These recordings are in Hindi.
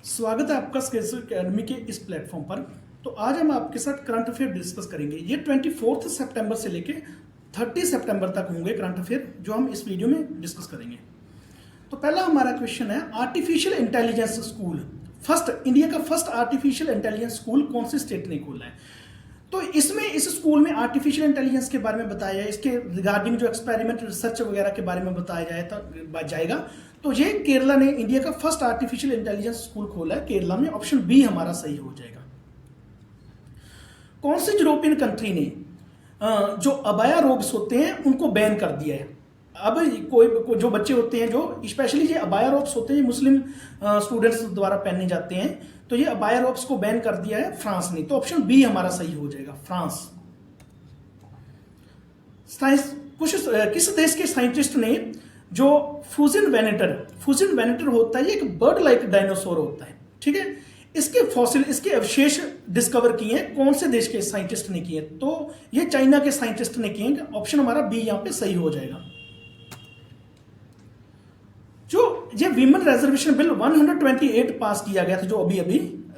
स्वागत है आपका स्किल्स एकेडमी के इस प्लेटफॉर्म पर। तो आज हम आपके साथ करंट अफेयर डिस्कस करेंगे। ये 24 सितंबर से लेके 30 सितंबर तक होंगे करंट अफेयर जो हम इस वीडियो में डिस्कस करेंगे। तो पहला हमारा क्वेश्चन है, आर्टिफिशियल इंटेलिजेंस स्कूल इंडिया का फर्स्ट आर्टिफिशियल इंटेलिजेंस स्कूल कौन से स्टेट ने खोला है? तो इसमें इस स्कूल में आर्टिफिशियल इंटेलिजेंस के बारे में बताया है, इसके रिगार्डिंग जो एक्सपेरिमेंट रिसर्च वगैरह के बारे में बताया जाएगा। तो ये केरला ने इंडिया का फर्स्ट आर्टिफिशियल इंटेलिजेंस स्कूल खोला है केरला में। ऑप्शन बी हमारा सही हो जाएगा। कौन सी यूरोपियन कंट्री ने जो अबाया रोब्स होते हैं उनको बैन कर दिया है? अब कोई जो बच्चे होते हैं, जो स्पेशली ये अबाया रोब्स होते हैं, ये मुस्लिम स्टूडेंट्स द्वारा पहने जाते हैं, तो ये अबाया रोब्स को बैन कर दिया है फ्रांस ने। तो ऑप्शन बी हमारा सही हो जाएगा, फ्रांस। किस देश के साइंटिस्ट ने जो फ्यूजन वेनेटर होता है, ये एक बर्ड लाइक डायनासोर होता है, ठीक है, इसके फॉसिल, इसके अवशेष डिस्कवर किए हैं, कौन से देश के साइंटिस्ट ने किए? तो ये चाइना के साइंटिस्ट ने किए। ऑप्शन हमारा बी यहां पे सही हो जाएगा। जो ये विमेन रिजर्वेशन बिल 128 पास किया गया था, जो अभी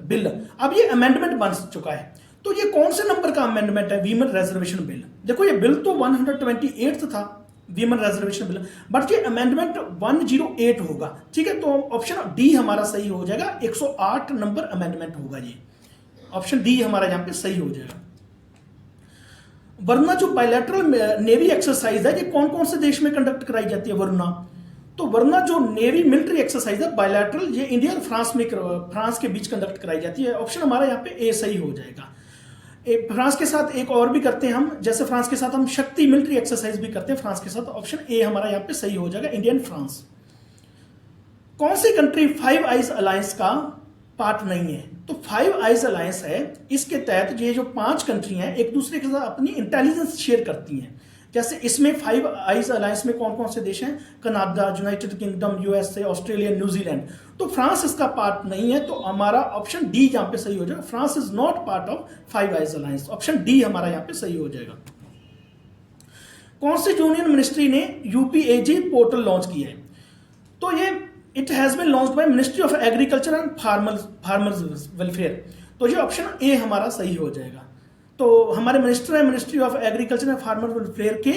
बिल, अब ये अमेंडमेंट बन चुका है। तो ये कौन से नंबर का अमेंडमेंट है? Women reservation bill. देखो ये बिल तो 128 था, विमेन रिजर्वेशन बिल, बट ये अमेंडमेंट 108 होगा, ठीक है। तो ऑप्शन डी हमारा सही हो जाएगा, 108 नंबर अमेंडमेंट होगा ये। ऑप्शन डी हमारा यहां पे सही हो जाएगा। वरना जो बायलैटरल नेवी एक्सरसाइज है, ये कौन कौन से देश में कंडक्ट कराई जाती है? वरना जो नेवी मिलिट्री एक्सरसाइज है बायलैटरल, ये इंडिया और फ्रांस के बीच कंडक्ट कराई जाती है। ऑप्शन हमारा यहाँ पे ए सही हो जाएगा। फ्रांस के साथ एक और भी करते हैं हम, जैसे फ्रांस के साथ हम शक्ति मिलिट्री एक्सरसाइज भी करते हैं फ्रांस के साथ। ऑप्शन ए हमारा यहाँ पे सही हो जाएगा, इंडिया एंड फ्रांस। कौन सी कंट्री फाइव आइज अलायंस का पार्ट नहीं है? तो फाइव आइज अलायंस है, इसके तहत ये जो 5 कंट्री हैं एक दूसरे के साथ अपनी इंटेलिजेंस शेयर करती हैं। जैसे इसमें फाइव आइज अलायंस में कौन कौन से देश हैं? Canada, United kingdom, USA, Australia, New Zealand. तो फ्रांस इसका पार्ट नहीं है, तो हमारा ऑप्शन डी यहां पे सही हो जाएगा। France is not part of five eyes alliance. Option D हमारा यहां पे सही हो जाएगा। कौन सी यूनियन मिनिस्ट्री ने यूपीएजी पोर्टल लॉन्च किया है? तो ये it has been launched by ministry of agriculture and farmers welfare. तो ये ऑप्शन ए हमारा सही हो जाएगा। तो हमारे मिनिस्टर है ministry of agriculture and farmer welfare के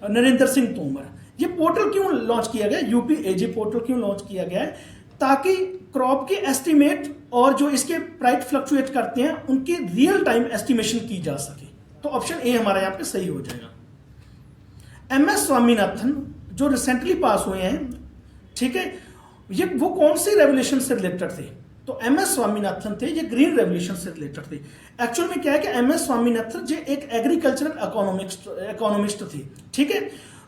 नरेंद्र सिंह तोमर। ये पोर्टल क्यों लॉन्च किया गया, यूपीएजी पोर्टल क्यों लॉन्च किया गया है? ताकि क्रॉप के एस्टिमेट और जो इसके प्राइस फ्लक्चुएट करते हैं उनकी रियल टाइम एस्टिमेशन की जा सके। तो ऑप्शन ए हमारा यहां पे सही हो जाएगा। एमएस स्वामीनाथन जो रिसेंटली पास हुए हैं, ठीक है, ये वो कौन सी रेवोल्यूशन से रिलेटेड थे? तो एमएस स्वामीनाथन थे, ये ग्रीन रेवोल्यूशन से रिलेटेड थे। एक्चुअल में क्या है कि एमएस स्वामीनाथन जो एक एग्रीकल्चरल इकोनॉमिस्ट थे, ठीक है।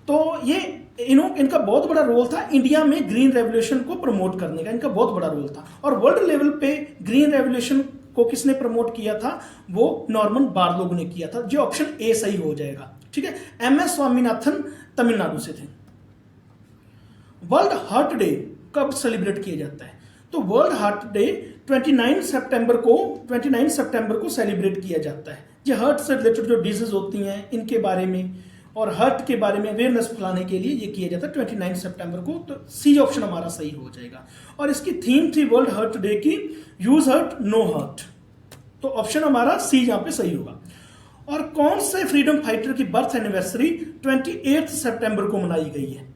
तो ये इनका बहुत बड़ा रोल था इंडिया में ग्रीन रेवोल्यूशन को प्रमोट करने का, इनका बहुत बड़ा रोल था। और वर्ल्ड लेवल पे ग्रीन रेवोल्यूशन को किसने प्रमोट किया था? वो नॉर्मन बारलोग ने किया था। जो ऑप्शन ए सही हो जाएगा, ठीक है। एमएस स्वामीनाथन तमिलनाडु से थे। वर्ल्ड हार्ट डे कब सेलिब्रेट किया जाता है? तो वर्ल्ड हार्ट डे 29 सितंबर को सेलिब्रेट किया जाता है। ये हार्ट से रिलेटेड जो डिजीज होती हैं इनके बारे में और हार्ट के बारे में अवेयरनेस फैलाने के लिए ये किया जाता है 29 सितंबर को। तो सी ऑप्शन हमारा सही हो जाएगा। और इसकी थीम थी वर्ल्ड हार्ट डे की, यूज हार्ट नो हार्ट। तो ऑप्शन हमारा सी यहां पे सही होगा। और कौन से फ्रीडम फाइटर की बर्थ एनिवर्सरी 28 सितंबर को मनाई गई है?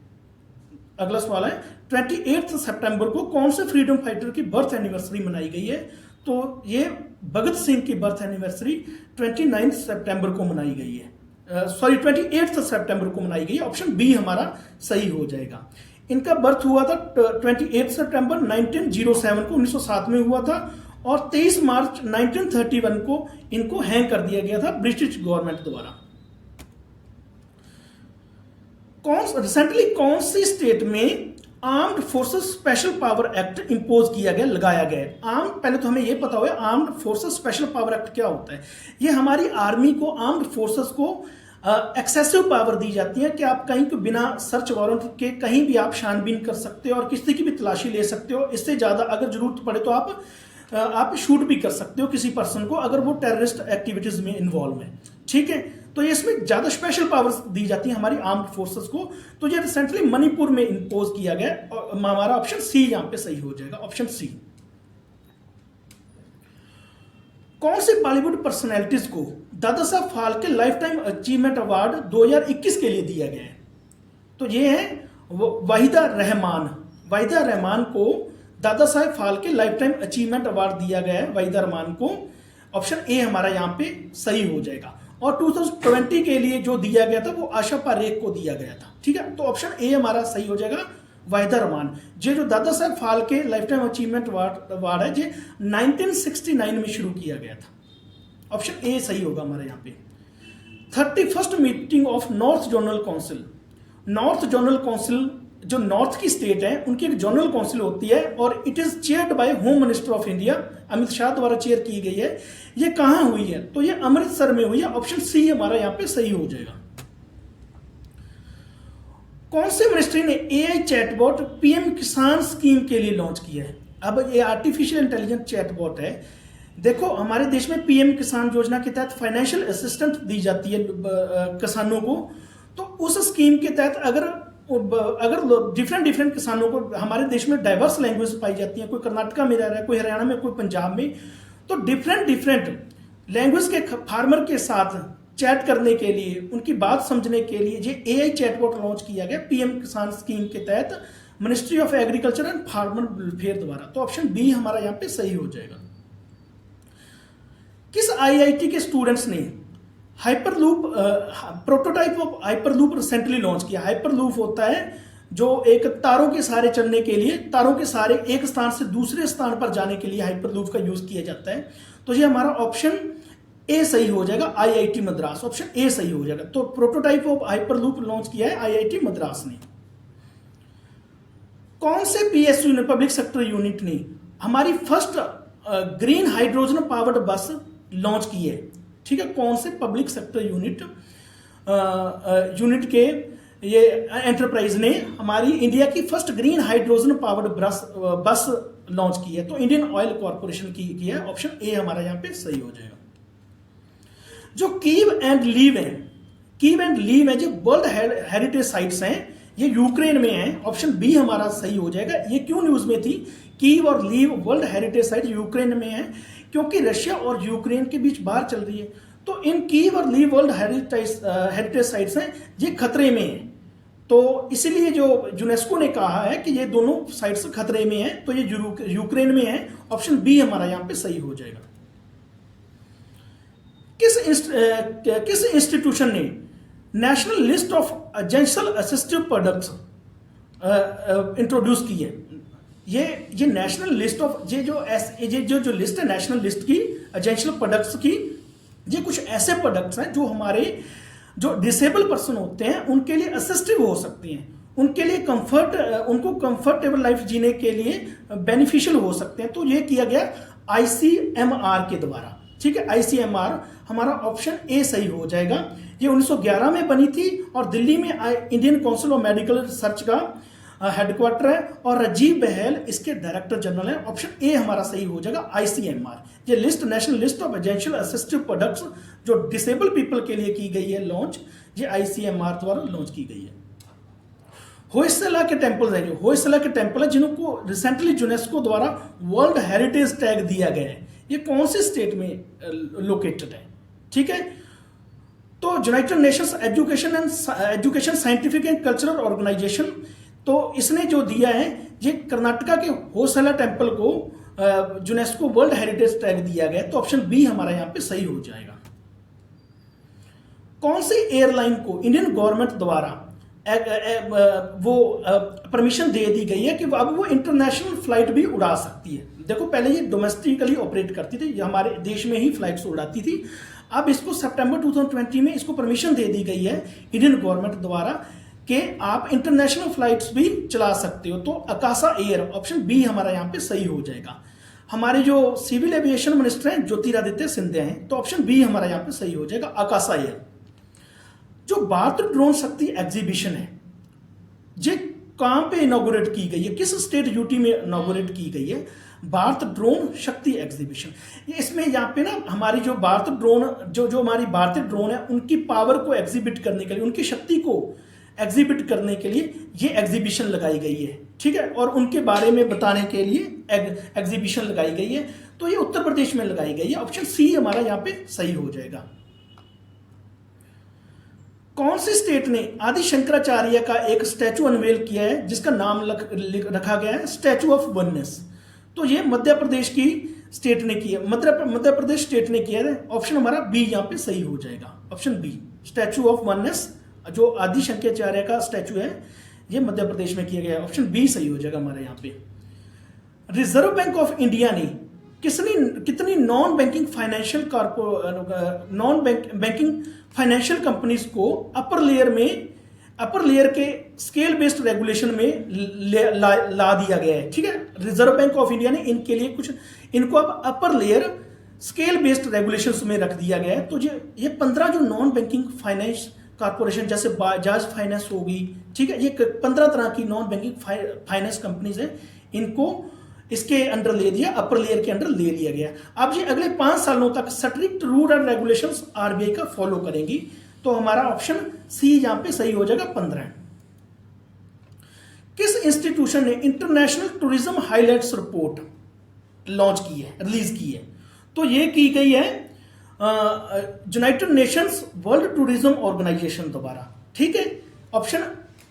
अगला सवाल है, 28 सितंबर को कौन से फ्रीडम फाइटर की बर्थ एनिवर्सरी मनाई गई है? तो ये भगत सिंह की बर्थ एनिवर्सरी 29 सितंबर को मनाई गई है। 28 सितंबर को मनाई गई है। ऑप्शन बी हमारा सही हो जाएगा। इनका बर्थ हुआ था 28 सितंबर 1907 को, 1907 में हुआ था। और 23 मार्च 1931 को इनको हैंग कर दिया गया था ब्रिटिश गवर्नमेंट द्वारा। रिसेंटली कौन सी स्टेट में armed forces special power act impose किया गया, लगाया गया? पहले तो हमें यह पता होगा armed forces special power act क्या होता है। ये हमारी आर्मी को, आर्म्ड फोर्सेस को एक्सेसिव पावर दी जाती है कि आप कहीं को बिना सर्च वारंट के कहीं भी आप छानबीन कर सकते हो और किसी की भी तलाशी ले सकते हो। इससे ज्यादा अगर जरूरत पड़े तो आप शूट भी कर सकते हो किसी पर्सन को अगर वो टेररिस्ट एक्टिविटीज में इन्वॉल्व है, ठीक है। तो ये इसमें ज्यादा स्पेशल पावर्स दी जाती हैं हमारी आर्म्ड फोर्सेस को। तो ये रिसेंटली मणिपुर में इंपोज किया गया और हमारा ऑप्शन सी यहां पे सही हो जाएगा, ऑप्शन सी। कौन से बॉलीवुड पर्सनैलिटीज को Dada Saheb Phalke life time achievement award 2021 के लिए दिया गया है? तो ये है वाहिदा रहमान। वाहिदा रहमान को Dada Saheb Phalke life time achievement award दिया गया है, वाहिदा रहमान को। ऑप्शन ए हमारा यहाँ पे सही हो जाएगा। और 2020 के लिए जो दिया गया था वो आशा पारेख को दिया गया था। ठीक है, तो ऑप्शन ए हमारा सही हो जाएगा, वाहिदा रहमान। ये जो Dada Saheb Phalke life time achievement award है, ये 1969 में शुरू किया गया था। ऑप्शन ए सही होगा हमारे यहाँ पे। 31st meeting of north zonal council. North zonal council जो नॉर्थ की स्टेट है उनकी एक जोनल काउंसिल होती है और it is chaired by home minister of India, Amit Shah द्वारा चेयर की गई है। ये कहां हुई है? तो ये अमृतसर में हुई है। ऑप्शन सी हमारा यहां पे सही हो जाएगा। कौन से मिनिस्ट्री ने एआई चैटबॉट पीएम किसान स्कीम के लिए लॉन्च किया है? अब ये आर्टिफिशियल इंटेलिजेंस चैटबॉट है। देखो हमारे देश में पीएम किसान योजना के तहत फाइनेंशियल असिस्टेंस दी जाती है किसानों को। तो उस स्कीम के तहत अगर डिफरेंट किसानों को, हमारे देश में डाइवर्स लैंग्वेज पाई जाती हैं, कोई कर्नाटका में रह रहा है, कोई हरियाणा में, कोई पंजाब में, तो डिफरेंट लैंग्वेज के फार्मर के साथ चैट करने के लिए, उनकी बात समझने के लिए ये एआई चैटबॉट लॉन्च किया गया पीएम किसान स्कीम के तहत ministry of agriculture and farmer welfare द्वारा। तो ऑप्शन बी हमारा यहाँ पे सही हो जाएगा। किस आईआईटी के स्टूडेंट्स ने hyperloop prototype of hyperloop recently launch किया? हाइपरलूप होता है जो एक तारों के सहारे चलने के लिए, तारों के सहारे एक स्थान से दूसरे स्थान पर जाने के लिए हाइपरलूप का यूज किया जाता है। तो ये हमारा ऑप्शन ए सही हो जाएगा, आईआईटी मद्रास। ऑप्शन ए सही हो जाएगा। तो प्रोटोटाइप ऑफ हाइपरलूप लॉन्च किया है आईआईटी मद्रास ने। कौन से पीएसयू ने, पब्लिक सेक्टर यूनिट ने, हमारी फर्स्ट ग्रीन हाइड्रोजन पावर्ड बस लॉन्च की है? ठीक है, कौन से पब्लिक सेक्टर यूनिट के ये एंटरप्राइज ने हमारी इंडिया की फर्स्ट ग्रीन हाइड्रोजन पावर्ड बस लॉन्च की है? तो इंडियन ऑयल कॉर्पोरेशन की है। ऑप्शन ए हमारा यहां पे सही हो जाएगा। जो कीव एंड लीव है जो वर्ल्ड हेरिटेज साइट्स हैं, ये यूक्रेन में है। ऑप्शन बी हमारा सही हो जाएगा। ये क्यों न्यूज में थी? कीव और leave world heritage site Ukraine में है, क्योंकि रशिया और यूक्रेन के बीच बात चल रही है। तो इन कीव और लीव वर्ल्ड हेरिटेज साइट्स हैं, ये खतरे में है। तो इसलिए जो यूनेस्को ने कहा है कि ये दोनों साइट्स खतरे में है, तो ये यूक्रेन में है। ऑप्शन बी हमारा यहां पे सही हो जाएगा। किस इंस्टीट्यूशन ने national list of essential assistive products introduce की है? ये नेशनल लिस्ट ऑफ जो लिस्ट है नेशनल लिस्ट की एसेंशियल प्रोडक्ट्स की, ये कुछ ऐसे प्रोडक्ट्स हैं जो हमारे जो डिसेबल पर्सन होते हैं उनके लिए असिस्टिव हो सकती हैं, उनके लिए उनको कंफर्टेबल लाइफ जीने के लिए बेनिफिशियल हो सकते हैं। तो ये किया गया आईसीएमआर के द्वारा। ठीक है, आईसीएमआर हमारा ऑप्शन ए सही हो जाएगा। ये 1911 में बनी थी और दिल्ली में Indian council of medical research का हेडक्वार्टर है और राजीव बहल इसके डायरेक्टर जनरल है। ऑप्शन ए हमारा सही हो जाएगा, आईसीएमआर। ये list national list of essential assistive products जो डिसेबल पीपल के लिए की गई है लॉन्च, ये आईसीएमआर द्वारा लॉन्च की गई है। होयसला के टेम्पल है, जो होयसला के टेम्पल है जिनको रिसेंटली यूनेस्को द्वारा वर्ल्ड हेरिटेज टैग दिया गया है, ये कौन से स्टेट में लोकेटेड है? ठीक है, तो United Nations education scientific and cultural organisation, तो इसने जो दिया है ये कर्नाटका के होयसला टेम्पल को यूनेस्को वर्ल्ड हेरिटेज टैग दिया गया। तो ऑप्शन बी हमारा यहां पे सही हो जाएगा। कौन सी एयरलाइन को इंडियन गवर्नमेंट द्वारा वो परमिशन दे दी गई है कि अब वो इंटरनेशनल फ्लाइट भी उड़ा सकती है? देखो पहले ये डोमेस्टिकली ऑपरेट करती थी, ये हमारे देश में ही फ्लाइट्स उड़ाती थी। अब इसको सितंबर 2020 में इसको परमिशन दे दी गई है इंडियन गवर्नमेंट द्वारा कि आप इंटरनेशनल फ्लाइट्स भी चला सकते हो। तो आकाशा एयर, ऑप्शन बी हमारा यहाँ पे सही हो जाएगा। हमारे जो सिविल एविएशन मिनिस्टर हैं ज्योतिरादित्य सिंधिया हैं, तो ऑप्शन बी हमारा यहाँ पे सही हो जाएगा, आकाशा एयर। जो भारत ड्रोन शक्ति एग्जीबिशन है, ये कहां पे इनॉग्रेट की गई है? किस स्टेट यूटी में इनॉग्रेट की गई है? भारत ड्रोन शक्ति एग्जीबिशन। इसमें यहाँ पे ना हमारी जो भारत ड्रोन जो हमारी भारतीय ड्रोन है उनकी पावर को एग्जिबिट करने के लिए, उनकी शक्ति को एग्जिबिट करने के लिए ये एग्जीबिशन लगाई गई है। ठीक है, और उनके बारे में बताने के लिए एग्जीबिशन लगाई गई है। तो ये उत्तर प्रदेश में लगाई गई है। ऑप्शन सी हमारा यहाँ पे सही हो जाएगा। कौन सी स्टेट ने आदि शंकराचार्य का एक स्टैचू अनवेल किया है जिसका नाम रखा गया है स्टैचू ऑफ वननेस? तो ये मध्य प्रदेश की स्टेट ने किया, मध्य प्रदेश स्टेट ने किया है। ऑप्शन हमारा बी यहाँ पे सही हो जाएगा। Option B, statue of oneness जो आदि शंकराचार्य का स्टैचू है ये मध्य प्रदेश में किया गया है। ऑप्शन बी सही हो जाएगा हमारे यहाँ पे। रिजर्व बैंक ऑफ इंडिया ने कितनी नॉन बैंकिंग फाइनेंशियल कंपनीज को अपर लेयर के स्केल बेस्ड रेगुलेशन में ला दिया गया है। ठीक है, रिजर्व बैंक ऑफ इंडिया ने इनके लिए इनको अब upper layer scale based regulations में रख दिया गया है। तो ये 15 जो नॉन बैंकिंग फाइनेंस कॉर्पोरेशन जैसे बजाज फाइनेंस होगी, ठीक है, ये 15 तरह की नॉन बैंकिंग फाइनेंस कंपनीज है, इनको इसके अंडर ले दिया, अपर लेयर के अंडर ले लिया गया। अब ये अगले 5 सालों तक strict rule and regulations RBI का फॉलो करेंगी। तो हमारा ऑप्शन सी यहां पे सही हो जाएगा 15। किस इंस्टीट्यूशन ने international tourism highlights report launch की है, रिलीज की है? तो ये की गई है united nations world tourism organisation द्वारा। ठीक है, ऑप्शन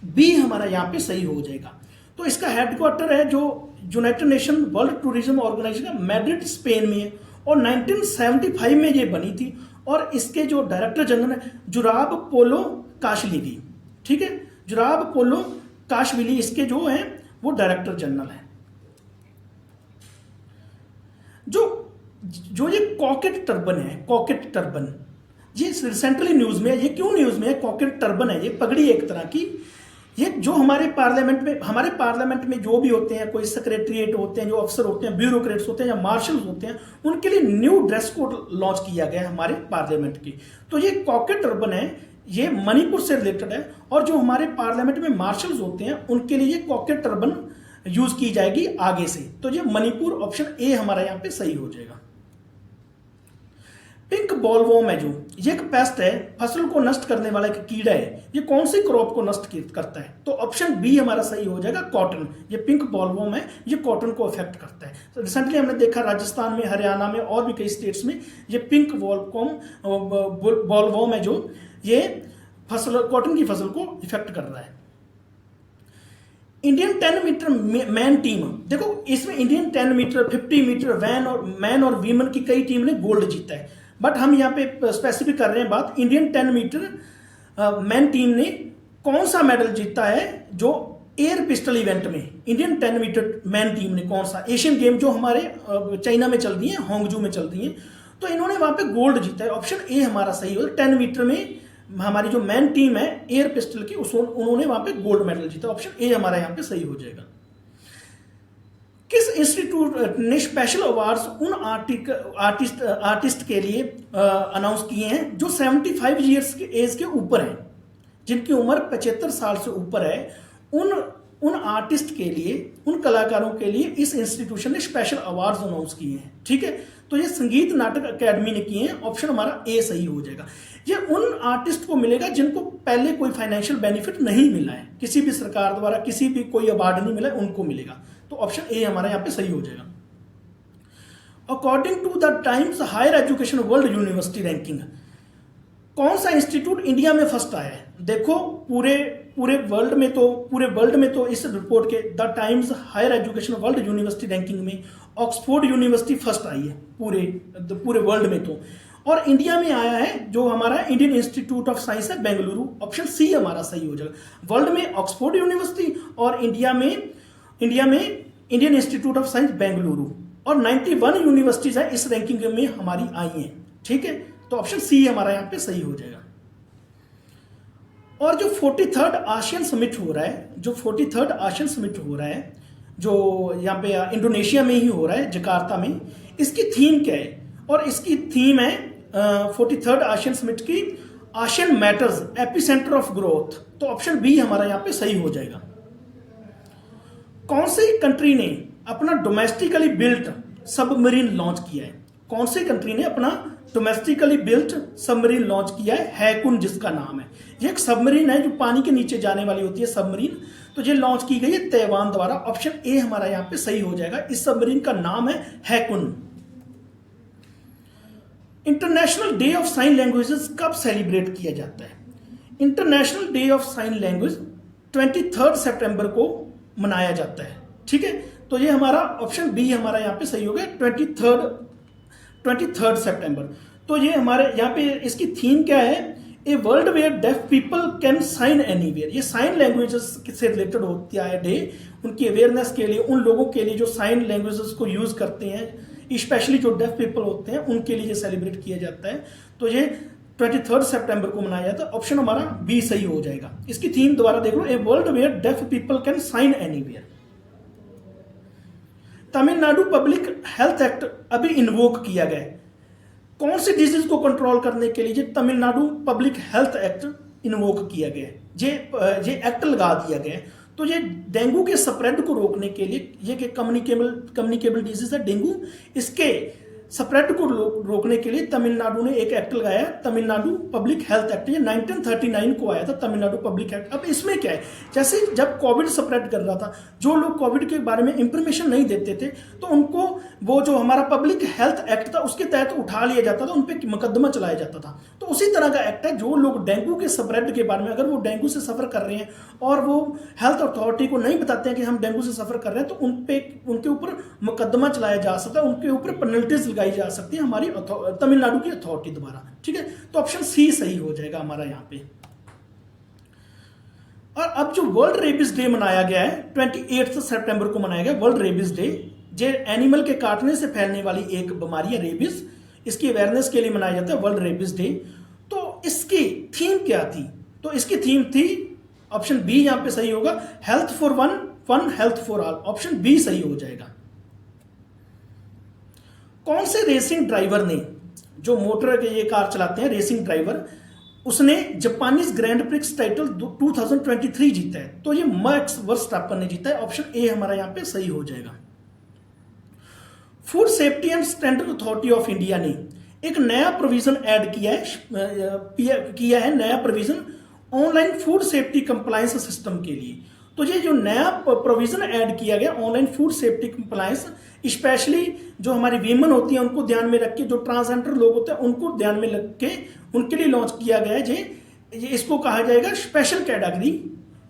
बी हमारा यहां पे सही हो जाएगा। तो इसका हेडक्वार्टर है जो united nation world tourism organisation Madrid Spain में है और 1975 में ये बनी थी। और इसके जो डायरेक्टर जनरल है जुराब पोलो काशविली। ठीक है, जुराब पोलो काशविली इसके जो है वो डायरेक्टर जनरल है। जो ये कॉकेट टर्बन ये रिसेंटली न्यूज में है। ये क्यों न्यूज में है? कॉकेट टर्बन है, ये पगड़ी एक तरह की। ये जो हमारे पार्लियामेंट में जो भी होते हैं, कोई सेक्रेटरीट होते हैं, जो अफसर होते हैं, ब्यूरोक्रेट्स होते हैं या मार्शल्स होते हैं, उनके लिए न्यू ड्रेस कोड लॉन्च किया गया है हमारे पार्लियामेंट की। तो ये कॉकेट टर्बन है, ये मणिपुर से रिलेटेड है। और जो हमारे पार्लियामेंट में मार्शल्स होते हैं उनके लिए ये कॉकेट टर्बन यूज की जाएगी आगे से। तो ये मणिपुर, ऑप्शन ए हमारा यहां पे सही हो जाएगा। पिंक बॉलवॉर्म है जो, ये एक पेस्ट है, फसल को नष्ट करने वाला एक कीड़ा है। ये कौन सी क्रॉप को नष्ट करता है? तो ऑप्शन बी हमारा सही हो जाएगा, कॉटन। ये पिंक बॉलवॉर्म है, ये कॉटन को अफेक्ट करता है। तो रिसेंटली हमने देखा राजस्थान में, हरियाणा में और भी कई स्टेट्स में ये पिंक बॉलवॉर्म है जो ये कॉटन की फसल को इफेक्ट कर रहा है। इंडियन 10 मीटर मैन टीम, देखो इसमें इंडियन 10 मीटर, 50 मीटर मैन और वीमेन की कई टीम ने गोल्ड जीता है। बट हम यहाँ पे स्पेसिफिक कर रहे हैं बात, इंडियन 10 मीटर मैन टीम ने कौन सा मेडल जीता है जो एयर पिस्टल इवेंट में? इंडियन 10 मीटर मैन टीम ने कौन सा? एशियन गेम जो हमारे चाइना में चल रही है, होंगजू में चल रही है, तो इन्होंने वहां पे गोल्ड जीता है। ऑप्शन ए हमारा सही हो। 10 मीटर में हमारी जो मैन टीम है एयर पिस्टल की, उन्होंने वहां पे गोल्ड मेडल जीता। ऑप्शन ए हमारा यहाँ पे सही हो जाएगा। किस इंस्टीट्यूट ने स्पेशल अवार्ड्स उन आर्टिस्ट के लिए अनाउंस किए हैं जो 75 ईयर्स के एज के ऊपर हैं, जिनकी उम्र 75 साल से ऊपर है? उन आर्टिस्ट के लिए, उन कलाकारों के लिए इस इंस्टीट्यूशन ने स्पेशल अवार्ड्स अनाउंस किए हैं। ठीक है, तो ये संगीत नाटक अकेडमी ने किए हैं। ऑप्शन हमारा ए सही हो जाएगा। ये उन आर्टिस्ट को मिलेगा जिनको पहले कोई फाइनेंशियल बेनिफिट नहीं मिला है, किसी भी सरकार द्वारा किसी भी कोई अवार्ड नहीं मिला है, उनको मिलेगा। तो ऑप्शन ए हमारा यहाँ पे सही हो जाएगा। According to the Times higher education world university ranking, कौन सा इंस्टीट्यूट इंडिया में फर्स्ट आया है? देखो पूरे वर्ल्ड में तो इस रिपोर्ट के the Times higher education world university ranking में ऑक्सफोर्ड यूनिवर्सिटी फर्स्ट आई है पूरे वर्ल्ड में तो। और इंडिया में आया है जो हमारा इंडियन इंस्टीट्यूट ऑफ साइंस है बेंगलुरु। ऑप्शन सी हमारा सही हो जाएगा। वर्ल्ड में ऑक्सफोर्ड यूनिवर्सिटी और इंडिया में Indian institute of science Bengaluru, और 91 यूनिवर्सिटीज है इस रैंकिंग में हमारी आई हैं। ठीक है, तो ऑप्शन सी हमारा यहां पे सही हो जाएगा। और जो 43rd आसियान समिट हो रहा है, जो यहाँ पे इंडोनेशिया में ही हो रहा है, जकार्ता में, इसकी थीम क्या है? और इसकी थीम है 43rd आसियान समिट की ASEAN matters epicentre of growth. तो ऑप्शन बी हमारा यहाँ पे सही हो जाएगा। कौन सी कंट्री ने अपना डोमेस्टिकली बिल्ट सबमरीन लॉन्च किया है? कौन सी कंट्री ने अपना डोमेस्टिकली बिल्ट सबमरीन लॉन्च किया है? हैकुन जिसका नाम है। ये एक सबमरीन है जो पानी के नीचे जाने वाली होती है, सबमरीन। तो ये लॉन्च की गई है ताइवान द्वारा। ऑप्शन ए हमारा यहां पे सही हो जाएगा। इस सबमरीन का नाम है Haikun. International Day of Sign Languages कब सेलिब्रेट किया जाता है? International Day of Sign Language 23 सितंबर को मनाया जाता है। ठीक है, तो ये हमारा ऑप्शन बी हमारा यहाँ पे सही हो गया, 23 सितंबर। तो ये हमारे यहाँ पे इसकी थीम क्या है? A world where deaf people can sign anywhere. ये साइन लैंग्वेजेस से रिलेटेड होता है डे, उनकी अवेयरनेस के लिए, उन लोगों के लिए जो साइन लैंग्वेजेस को यूज करते हैं, स्पेशली जो डेफ पीपल होते हैं उनके लिए सेलिब्रेट किया जाता है। तो ये 23 सितंबर को मनाया जाता है। ऑप्शन हमारा बी सही हो जाएगा। इसकी थीम दोबारा देख लो, a world where deaf people can sign anywhere. Tamil Nadu public health act अभी इन्वोक किया गया है। कौन सी डिजीज को कंट्रोल करने के लिए Tamil Nadu public health act invoke किया गया है? ये एक्ट लगा दिया गया है। तो ये डेंगू के स्प्रेड को रोकने के लिए, ये कम्युनिकेबल डिजीज है डेंगू, इसके स्प्रेड को रोकने के लिए तमिलनाडु ने एक एक्ट लगाया, तमिलनाडु पब्लिक हेल्थ एक्ट। ये 1939 को आया था तमिलनाडु पब्लिक एक्ट। अब इसमें क्या है, जैसे जब कोविड स्प्रेड कर रहा था, जो लोग कोविड के बारे में इंफॉर्मेशन नहीं देते थे, तो उनको वो जो हमारा पब्लिक हेल्थ एक्ट था उसके तहत उठा लिया जाता था, उन पर मुकदमा चलाया जाता था। तो उसी तरह का एक्ट है, जो लोग डेंगू के स्प्रेड के बारे में, अगर वो डेंगू से सफर कर रहे हैं और वो हेल्थ अथॉरिटी को नहीं बताते हैं कि हम डेंगू से सफर कर रहे हैं, तो उनके ऊपर मुकदमा चलाया जा सकता है, उनके ऊपर पेनल्टीज लगाई जा सकती है हमारी तमिलनाडु की अथॉरिटी द्वारा। ठीक है, तो ऑप्शन सी सही हो जाएगा हमारा यहां पे। और अब जो वर्ल्ड रेबिस डे मनाया गया है, 28 सितंबर को मनाया गया वर्ल्ड रेबिस डे। जो एनिमल के काटने से फैलने वाली एक बीमारी है रेबिस, इसकी अवेयरनेस के लिए मनाया जाता है वर्ल्ड रेबिस डे। तो इसकी थीम क्या थी? तो इसकी थीम थी, ऑप्शन बी यहां पे सही होगा, health for one, one health for all. Option B सही हो जाएगा। कौन से रेसिंग ड्राइवर ने, जो मोटर के ये कार चलाते हैं रेसिंग ड्राइवर, उसने जापानीज ग्रैंड प्रिक्स टाइटल 2023 जीता है? तो ये मैक्स वर्स्टैपन ने जीता है। ऑप्शन ए हमारा यहां पे सही हो जाएगा। Food safety and standard authority of India ने एक नया प्रोविजन ऐड किया है नया provision online food safety compliance system के लिए। तो ये जो नया प्रोविजन ऐड किया गया online food safety compliance, specially जो हमारी वीमेन होती हैं उनको ध्यान में रख के, जो ट्रांसजेंडर लोग होते हैं उनको ध्यान में रख के उनके लिए लॉन्च किया गया है। ये इसको कहा जाएगा स्पेशल कैटेगरी,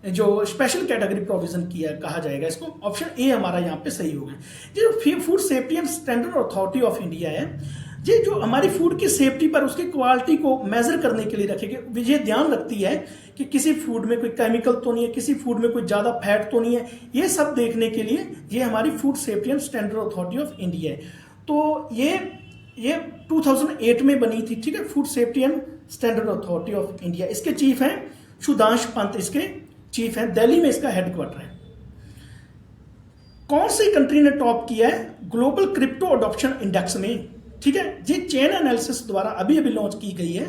जो स्पेशल कैटेगरी प्रोविजन किया कहा जाएगा इसको। ऑप्शन ए हमारा यहाँ पे सही होगा। जो food safety and standard authority of India है, ये जो हमारी फूड की सेफ्टी पर उसकी क्वालिटी को मेजर करने के लिए रखेगी, ये ध्यान रखती है कि किसी फूड में कोई केमिकल तो नहीं है, किसी फूड में कोई ज्यादा फैट तो नहीं है, ये सब देखने के लिए ये हमारी food safety and standard authority of India है। तो ये 2008 में बनी थी। ठीक है, food safety and standard authority of India. इसके चीफ हैं सुधांश पंत, इसके चीफ हैं, दिल्ली में इसका हेडक्वार्टर है। कौन सी कंट्री ने टॉप किया है ग्लोबल क्रिप्टो अडॉप्शन इंडेक्स में? ठीक है, ये चेन एनालिसिस द्वारा अभी लॉन्च की गई है।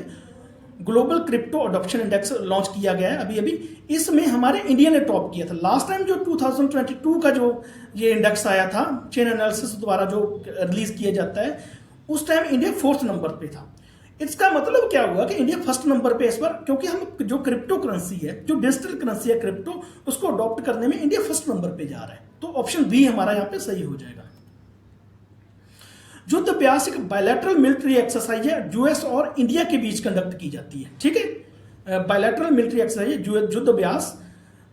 Global crypto adoption index launch किया गया है अभी। इसमें हमारे इंडिया ने टॉप किया था। लास्ट टाइम जो 2022 का जो ये इंडेक्स आया था, चेन एनालिसिस द्वारा जो रिलीज किया जाता है, उस टाइम इंडिया 4th नंबर पे था। इसका मतलब क्या हुआ कि इंडिया 1st नंबर पे इस बार, क्योंकि हम जो क्रिप्टो करेंसी है, जो डिजिटल करेंसी है क्रिप्टो, उसको अडॉप्ट करने में इंडिया 1st नंबर पे जा रहा है। तो ऑप्शन बी हमारा यहाँ पे सही हो जाएगा। युद्ध अभ्यास एक बायलैटरल मिलिट्री एक्सरसाइज है, यूएस और इंडिया के बीच कंडक्ट की जाती है। ठीक है, बायलैटरल मिलिट्री एक्सरसाइज युद्ध अभ्यास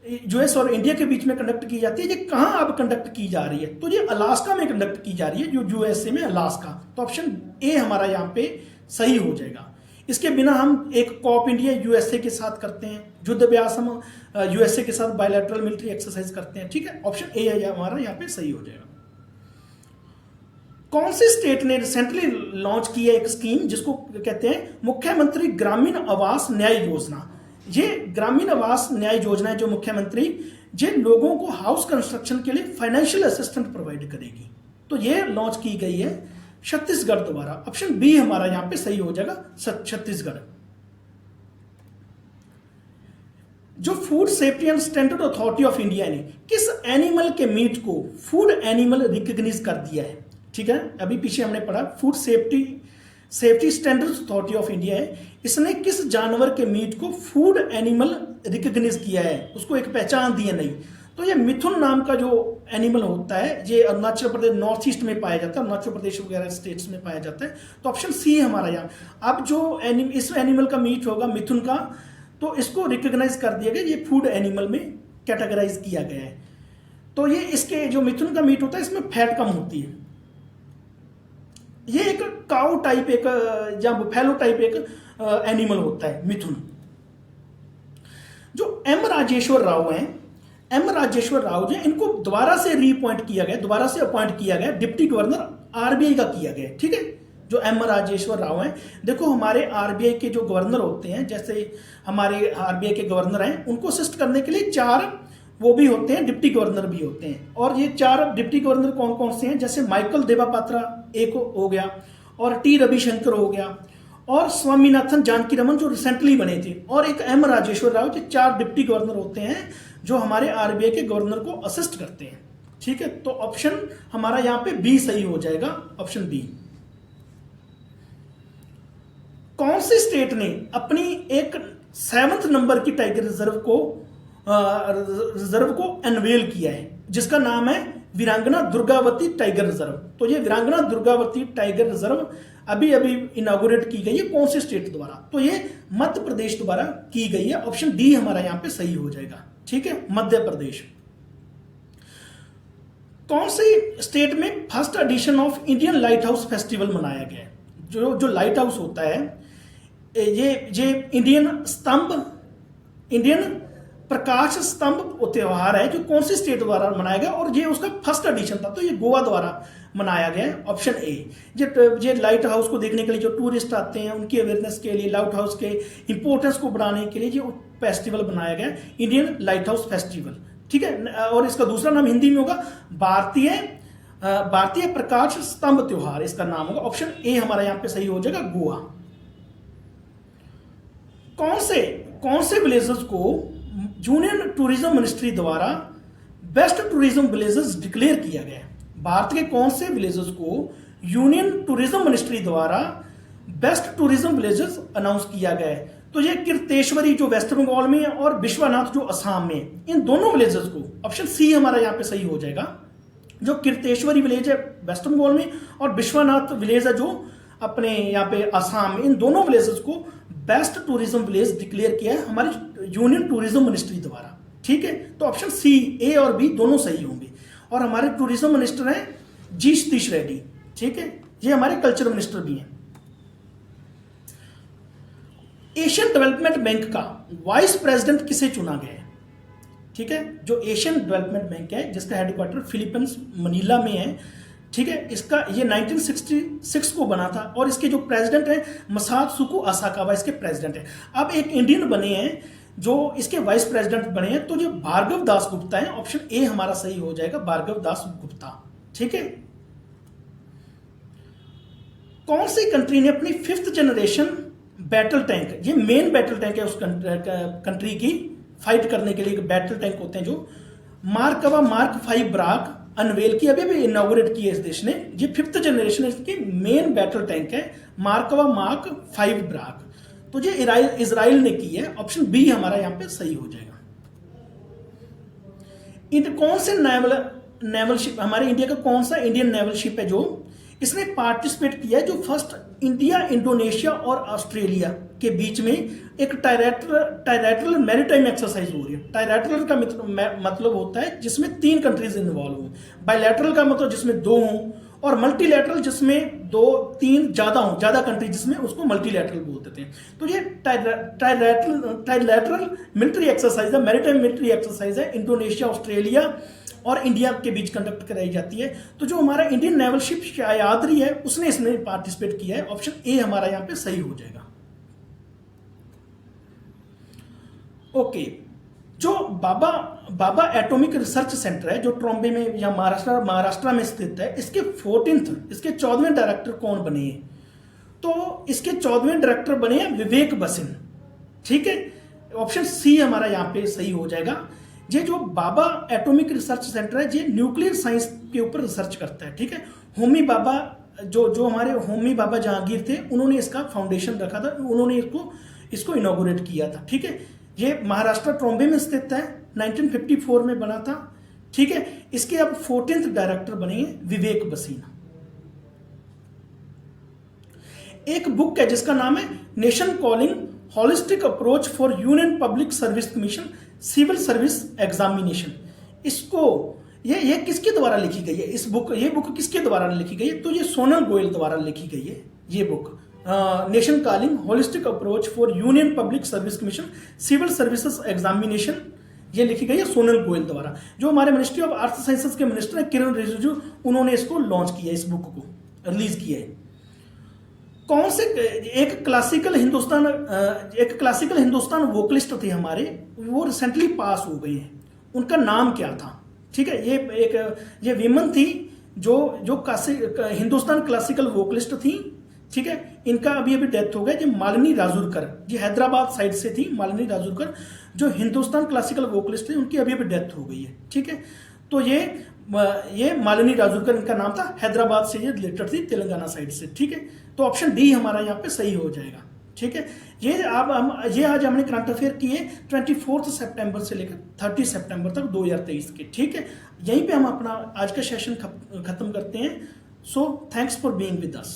यूएस और इंडिया के बीच में कंडक्ट की जाती है। ये कहां अब कंडक्ट की जा रही है? तो ये अलास्का में कंडक्ट की जा रही है, जो यूएसए में अलास्का। तो ऑप्शन ए हमारा यहाँ पे सही हो जाएगा। इसके बिना हम एक कॉप इंडिया यूएसए के साथ करते हैं, युद्ध अभ्यास हम यूएसए के साथ बायलैटरल मिलिट्री एक्सरसाइज करते हैं। ठीक है, ऑप्शन ए हमारा यहाँ पे सही हो जाएगा। कौन सी स्टेट ने रिसेंटली लॉन्च की है एक स्कीम जिसको कहते हैं मुख्यमंत्री ग्रामीण आवास न्याय योजना? ये ग्रामीण आवास न्याय योजना है जो मुख्यमंत्री जिन लोगों को हाउस कंस्ट्रक्शन के लिए फाइनेंशियल असिस्टेंट प्रोवाइड करेगी। तो ये लॉन्च की गई है छत्तीसगढ़ द्वारा। ऑप्शन बी हमारा यहां पे सही हो जाएगा, छत्तीसगढ़। जो food safety and standard authority of India ने किस एनिमल के मीट को फूड एनिमल रिकॉग्नाइज कर दिया है? ठीक है, अभी पीछे हमने पढ़ा food safety standards authority of India है, इसने किस जानवर के मीट को फूड एनिमल रिकॉग्नाइज किया है, उसको एक पहचान दी है। नहीं तो ये मिथुन नाम का जो एनिमल होता है ये अरुणाचल प्रदेश नॉर्थ ईस्ट में पाया जाता है, अरुणाचल प्रदेश वगैरह स्टेट्स में पाया जाता है। तो ऑप्शन सी है हमारा यहाँ। अब जो इस एनिमल का मीट होगा मिथुन का, तो इसको रिकॉग्नाइज कर दिया गया, ये फूड एनिमल में कैटेगराइज किया गया है। तो ये इसके जो मिथुन का मीट होता है इसमें फैट कम होती है। ये एक काउ टाइप एक या बुफेलो टाइप एक एनिमल होता है मिथुन। जो एम राजेश्वर राव हैं, एम राजेश्वर राव जी, इनको दोबारा से रीअपॉइंट किया गया, दोबारा से अपॉइंट किया गया, डिप्टी गवर्नर आरबीआई का किया गया, ठीक है। जो एम राजेश्वर राव हैं, देखो हमारे आरबीआई के जो गवर्नर होते हैं, जैसे हमारे आरबीआई के गवर्नर हैं, उनको असिस्ट करने के लिए 4 वो भी होते हैं, डिप्टी गवर्नर भी होते हैं। और ये 4 डिप्टी गवर्नर कौन कौन से हैं, जैसे माइकल देवापात्रा एक हो गया, और टी रविशंकर हो गया, और स्वामीनाथन जानकीरमन जो रिसेंटली बने थे, और एक एम राजेश्वर राव। ये 4 डिप्टी गवर्नर होते हैं जो हमारे आरबीआई के गवर्नर को असिस्ट करते हैं, ठीक है। तो ऑप्शन हमारा यहां पे बी सही हो जाएगा, ऑप्शन बी। कौन सी स्टेट ने अपनी एक 7th नंबर की टाइगर रिजर्व को अनवेल किया है, जिसका नाम है वीरांगना दुर्गावती टाइगर रिजर्व। तो ये वीरांगना दुर्गावती टाइगर रिजर्व अभी अभी इनॉग्रेट की गई है, कौन से स्टेट द्वारा, तो ये मध्य प्रदेश द्वारा की गई है। ऑप्शन डी हमारा यहां पे सही हो जाएगा, ठीक है, मध्य प्रदेश। कौन सी स्टेट में first edition of Indian light house festival मनाया गया है। जो लाइट हाउस होता है, ये इंडियन प्रकाश स्तंभ त्योहार है, जो कौन सी स्टेट द्वारा मनाया गया, और ये उसका फर्स्ट एडिशन था, तो ये गोवा द्वारा मनाया गया है, ऑप्शन ए। ये लाइट हाउस को देखने के लिए जो टूरिस्ट आते हैं, उनकी अवेयरनेस के लिए, लाइट हाउस के इंपोर्टेंस को बढ़ाने के लिए ये फेस्टिवल बनाया गया, इंडियन लाइट हाउस फेस्टिवल, ठीक है। और इसका दूसरा नाम हिंदी में होगा भारतीय प्रकाश स्तंभ त्योहार, इसका नाम होगा, ऑप्शन ए हमारा यहां पे सही हो जाएगा, गोवा। कौन से विलेजेस को यूनियन टूरिज्म मिनिस्ट्री द्वारा बेस्ट टूरिज्म विलेजेस डिक्लेयर किया गया है। भारत के कौन से विलेजेस को यूनियन टूरिज्म मिनिस्ट्री द्वारा बेस्ट टूरिज्म विलेजेस अनाउंस किया गया है। तो ये कीर्तेश्वरी जो वेस्ट बंगाल में है, और विश्वनाथ जो असम में है, इन दोनों विलेजेस को, ऑप्शन सी हमारा यहां पे सही हो जाएगा। जो कीर्तेश्वरी विलेज है वेस्ट बंगाल में, और विश्वनाथ विलेज है जो अपने यहाँ पे असम में, इन दोनों विलेजेस को बेस्ट टूरिज्म विलेज डिक्लेयर किया है हमारी यूनियन टूरिज्म मिनिस्ट्री द्वारा, ठीक है। तो ऑप्शन सी, ए और बी दोनों सही होंगे। और हमारे टूरिज्म मिनिस्टर हैं जी सतीश रेड्डी, ठीक है, ये हमारे कल्चर मिनिस्टर भी हैं। एशियन डेवलपमेंट बैंक का वाइस प्रेसिडेंट किसे चुना गया है, ठीक है। जो एशियन डेवलपमेंट बैंक है, जिसका हेडक्वार्टर फिलीपींस मनीला में है, ठीक है, इसका ये 1966 को बना था, और इसके जो प्रेसिडेंट हैं मसात्सुको असाकावा इसके प्रेसिडेंट हैं। अब एक इंडियन बने हैं जो इसके वाइस प्रेसिडेंट बने हैं, तो जो भार्गव दास गुप्ता है, ऑप्शन ए हमारा सही हो जाएगा, भार्गव दास गुप्ता, ठीक है। कौन सी कंट्री ने अपनी 5th जनरेशन बैटल टैंक, ये मेन बैटल टैंक है उस कंट्री की, फाइट करने के लिए बैटल टैंक होते हैं, जो मार्कवा मार्क 5 ब्राक अनवेल की, अभी भी इनॉग्रेट की है इस देश ने। ये 5th जनरेशन इसकी मेन बैटल टैंक है, मार्कवा मार्क 5 ब्राक। तो ये इजराइल ने की है, ऑप्शन बी हमारा यहां पे सही हो जाएगा। कौन से नेवल शिप, हमारे इंडिया का कौन सा इंडियन नेवल शिप है जो इसने पार्टिसिपेट किया है, जो फर्स्ट इंडिया, इंडोनेशिया और ऑस्ट्रेलिया के बीच में एक ट्रायलैटरल मैरीटाइम एक्सरसाइज हो रही है। ट्रायलैटरल का मतलब होता है जिसमें 3 कंट्रीज इन्वॉल्व हों, बायलैटरल का मतलब जिसमें 2 हों, और मल्टीलैटरल जिसमें 2-3 ज्यादा कंट्री, जिसमें उसको मल्टीलैटरल बोल देते हैं। तो ये ट्रायलैटरल मिलिट्री एक्सरसाइज है, मैरीटाइम मिलिट्री एक्सरसाइज है, इंडोनेशिया, ऑस्ट्रेलिया और इंडिया के बीच कंडक्ट कराई जाती है। तो जो हमारा इंडियन नेवल शिप यादरी है, उसने इसमें पार्टिसिपेट किया है, ऑप्शन ए हमारा यहां पे सही हो जाएगा। ओके, जो बाबा एटॉमिक रिसर्च सेंटर है, जो ट्रॉम्बे में या महाराष्ट्र में स्थित है, इसके 14वें डायरेक्टर कौन बने हैं, तो इसके 14वें डायरेक्टर बने हैं विवेक बसिन, ठीक है, ऑप्शन सी हमारा यहां पे सही हो जाएगा। ये जो बाबा एटॉमिक रिसर्च सेंटर है, ये न्यूक्लियर साइंस के ऊपर रिसर्च करता है, ठीक है। होमी बाबा जो हमारे होमी बाबा जहांगीर थे, उन्होंने इसका फाउंडेशन रखा था, उन्होंने इसको इनॉग्रेट किया था, ठीक है। ये महाराष्ट्र ट्रॉम्बे में स्थित है, 1954 में बना था। ठीक है, इसके अब 14th डायरेक्टर बने हैं विवेक बसीना। एक बुक है जिसका नाम है nation calling holistic approach for union public service commission civil service examination. इसको ये किसके द्वारा लिखी गई है? ये बुक किसके द्वारा लिखी गई है? तो ये सोनल गोयल द्वारा लिखी गई है ये book, nation calling holistic approach for union public service commission civil services examination, ये लिखी गई है सोनल गोयल द्वारा। जो हमारे मिनिस्ट्री ऑफ अर्थ साइंसेज के मिनिस्टर हैं किरण रिजिजू, उन्होंने इसको लॉन्च किया, इस बुक को रिलीज किया है। कौन से एक क्लासिकल हिंदुस्तान वोकलिस्ट थे हमारे, वो रिसेंटली पास हो गए हैं, उनका नाम क्या था? ठीक है, ये विमन थी जो हिंदुस्तान क्लासिकल वोकलिस्ट थी। ठीक है, इनका अभी डेथ हो गया। ये मालिनी राजूरकर, ये हैदराबाद साइड से थी मालिनी राजूरकर, जो हिंदुस्तान क्लासिकल वोकलिस्ट थे, उनकी अभी डेथ हो गई है। ठीक है, तो ये मालिनी राजूरकर इनका नाम था, हैदराबाद से ये रिलेटेड थी, तेलंगाना साइड से। ठीक है, तो ऑप्शन डी हमारा यहाँ पे सही हो जाएगा। ठीक है, ये आज हमने करंट अफेयर किए 24 सितंबर से लेकर 30 सितंबर तक 2023 के। ठीक है, यहीं पे हम अपना आज का सेशन खत्म करते हैं। So thanks for being with us.